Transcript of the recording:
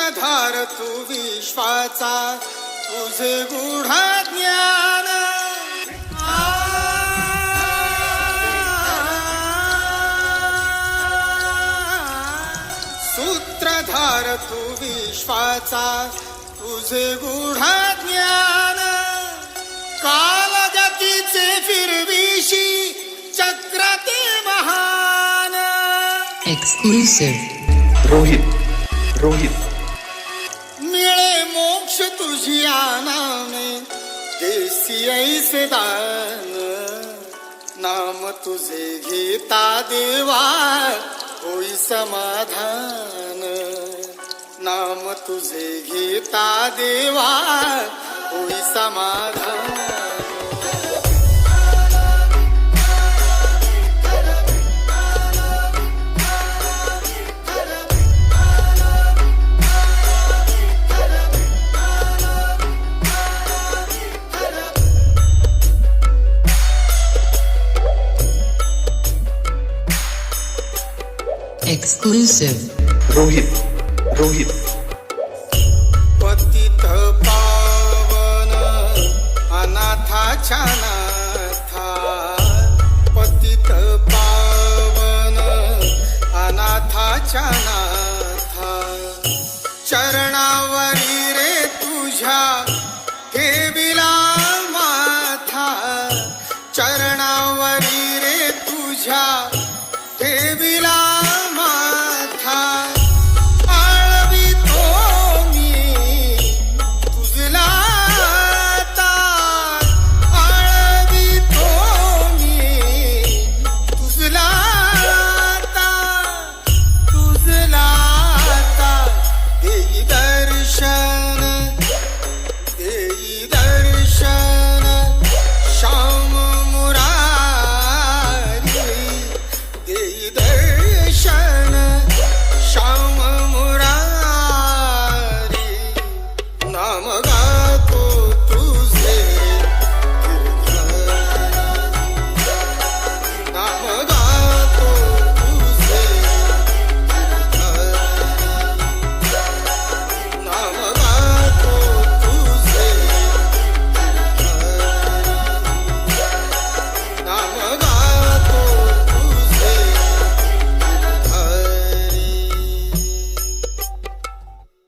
सूत्रधार तू विश्वाचा, तुझे गूढ ज्ञान सूत्रधार तू विश्वाचा, तुझे गूढ ज्ञान कालगतीचे फिरविशी चक्र ते महान. Exclusive रोहित मिळे मोक्ष तुझिया नामे, देसी ऐसे दान. नाम तुझे घेता देवा होई समाधान. नाम तुझे घेता देवा होई समाधान. Exclusive रोहित पतित पावन अनाथाच्या